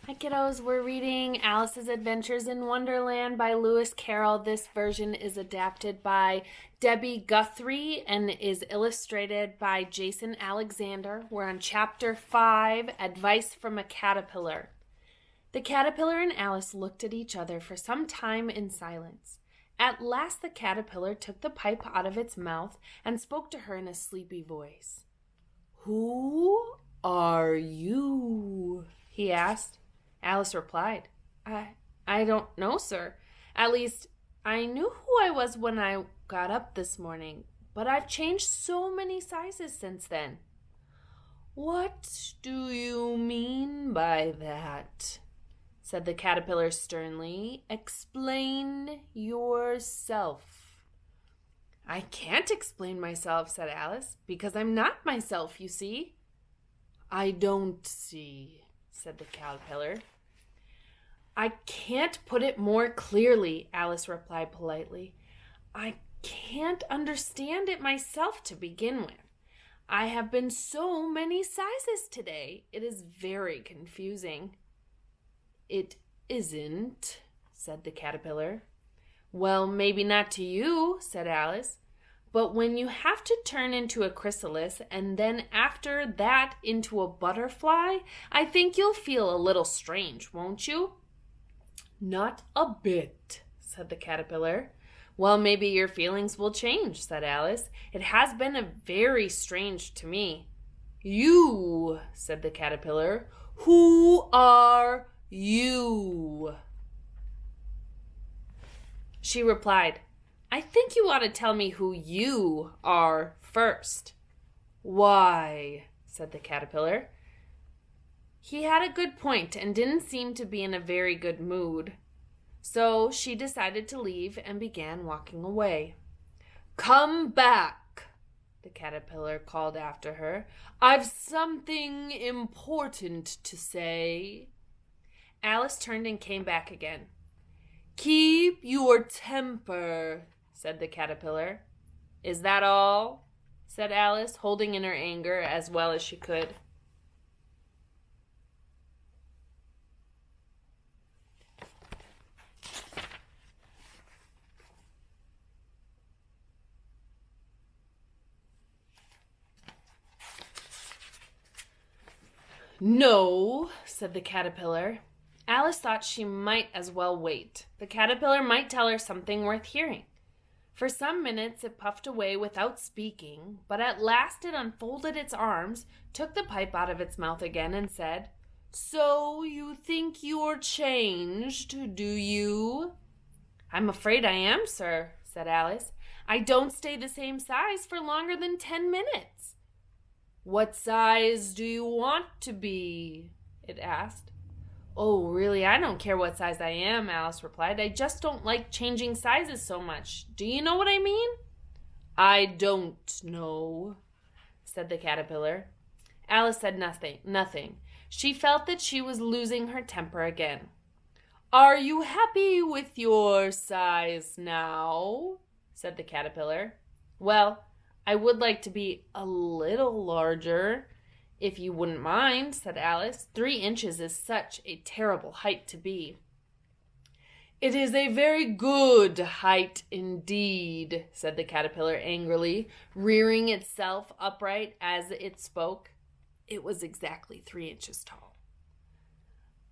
Hi kiddos, we're reading Alice's Adventures in Wonderland by Lewis Carroll. This version is adapted by Debbie Guthery and is illustrated by Jason Alexander. We're on Chapter 5, Advice from a Caterpillar. The caterpillar and Alice looked at each other for some time in silence. At last the caterpillar took the pipe out of its mouth and spoke to her in a sleepy voice. "Who are you?" he asked. Alice replied, I don't know, sir. At least, I knew who I was when I got up this morning, but I've changed so many sizes since then." "What do you mean by that?" said the caterpillar sternly. "Explain yourself." "I can't explain myself," said Alice, "because I'm not myself, you see." "I don't see," said the caterpillar. "I can't put it more clearly," Alice replied politely. "I can't understand it myself to begin with. I have been so many sizes today. It is very confusing." "It isn't," said the caterpillar. "Well, maybe not to you," said Alice. "But when you have to turn into a chrysalis and then after that into a butterfly, I think you'll feel a little strange, won't you?" "Not a bit," said the caterpillar. "Well, maybe your feelings will change," said Alice. "It has been very strange to me." "You," said the caterpillar. "Who are you?" She replied, "I think you ought to tell me who you are first." "Why?" said the caterpillar. He had a good point and didn't seem to be in a very good mood. So she decided to leave and began walking away. "Come back," the caterpillar called after her. "I've something important to say." Alice turned and came back again. "Keep your temper," said the caterpillar. "Is that all?" said Alice, holding in her anger as well as she could. "No," said the caterpillar. Alice thought she might as well wait. The caterpillar might tell her something worth hearing. For some minutes it puffed away without speaking, but at last it unfolded its arms, took the pipe out of its mouth again, and said, "So you think you're changed, do you?" "I'm afraid I am, sir," said Alice. "I don't stay the same size for longer than 10 minutes. "What size do you want to be?" it asked. "Oh, really, I don't care what size I am," Alice replied. "I just don't like changing sizes so much. Do you know what I mean?" "I don't know," said the caterpillar. Alice said nothing. She felt that she was losing her temper again. "Are you happy with your size now?" said the caterpillar. "Well, I would like to be a little larger, if you wouldn't mind," said Alice. 3 inches is such a terrible height to be. "It is a very good height indeed," said the caterpillar angrily, rearing itself upright as it spoke. It was exactly 3 inches tall.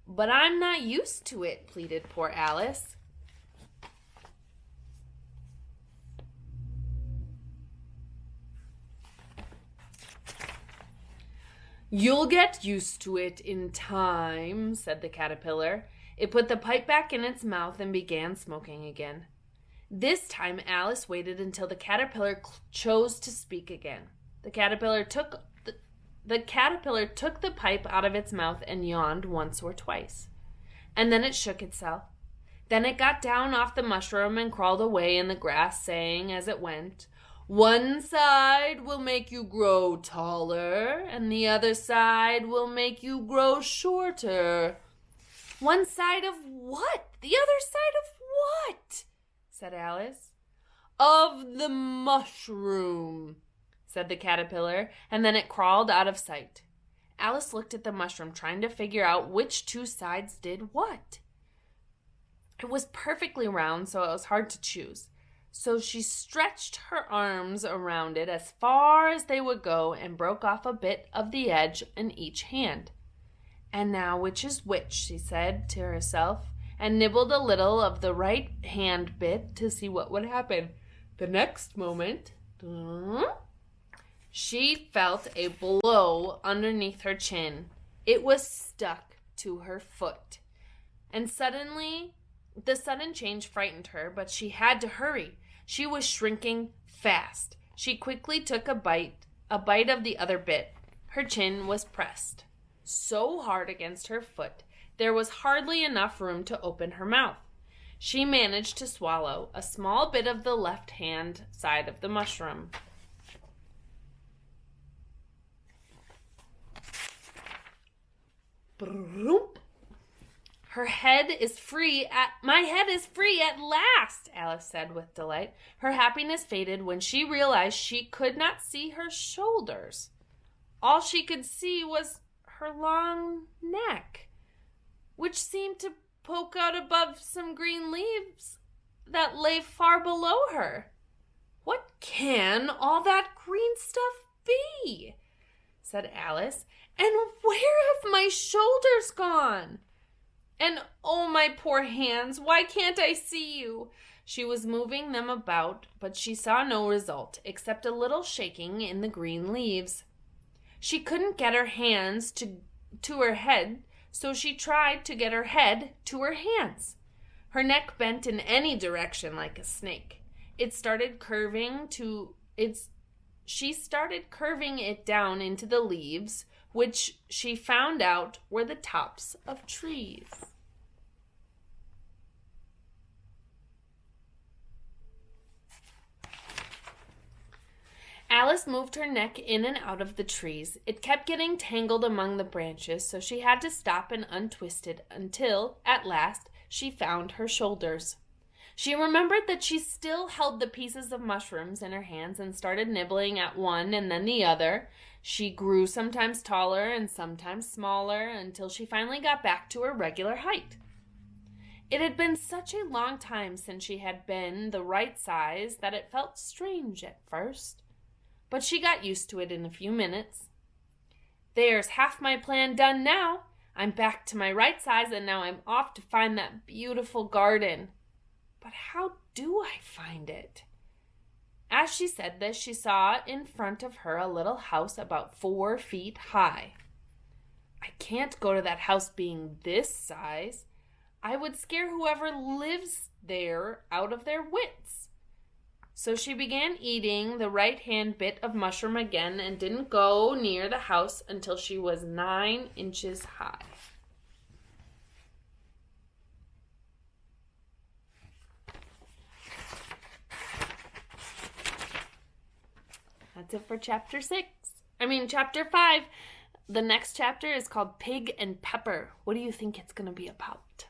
"But I'm not used to it," pleaded poor Alice. "You'll get used to it in time," said the caterpillar. It put the pipe back in its mouth and began smoking again. This time Alice waited until the caterpillar chose to speak again. The caterpillar took the pipe out of its mouth and yawned once or twice. And then it shook itself. Then it got down off the mushroom and crawled away in the grass, saying as it went, "One side will make you grow taller, and the other side will make you grow shorter." "One side of what? The other side of what?" said Alice. "Of the mushroom," said the caterpillar, and then it crawled out of sight. Alice looked at the mushroom, trying to figure out which two sides did what. It was perfectly round, so it was hard to choose. So she stretched her arms around it as far as they would go and broke off a bit of the edge in each hand. "And now which is which?" she said to herself, and nibbled a little of the right hand bit to see what would happen. The next moment, she felt a blow underneath her chin. It was stuck to her foot. And suddenly, the sudden change frightened her, but she had to hurry. She was shrinking fast. She quickly took a bite of the other bit. Her chin was pressed so hard against her foot, there was hardly enough room to open her mouth. She managed to swallow a small bit of the left hand side of the mushroom. My head is free at last, Alice said with delight. Her happiness faded when she realized she could not see her shoulders. All she could see was her long neck, which seemed to poke out above some green leaves that lay far below her. "What can all that green stuff be?" said Alice. "And where have my shoulders gone? And oh, my poor hands, why can't I see you?" She was moving them about, but she saw no result except a little shaking in the green leaves. She couldn't get her hands to her head, so she tried to get her head to her hands. Her neck bent in any direction like a snake. She started curving it down into the leaves, which she found out were the tops of trees. Alice moved her neck in and out of the trees. It kept getting tangled among the branches, so she had to stop and untwist it until, at last, she found her shoulders. She remembered that she still held the pieces of mushrooms in her hands and started nibbling at one and then the other. She grew sometimes taller and sometimes smaller until she finally got back to her regular height. It had been such a long time since she had been the right size that it felt strange at first. But she got used to it in a few minutes. "There's half my plan done now. I'm back to my right size, and now I'm off to find that beautiful garden. But how do I find it?" As she said this, she saw in front of her a little house about 4 feet high. "I can't go to that house being this size. I would scare whoever lives there out of their wits." So she began eating the right-hand bit of mushroom again and didn't go near the house until she was 9 inches high. That's it for chapter 5. The next chapter is called Pig and Pepper. What do you think it's going to be about?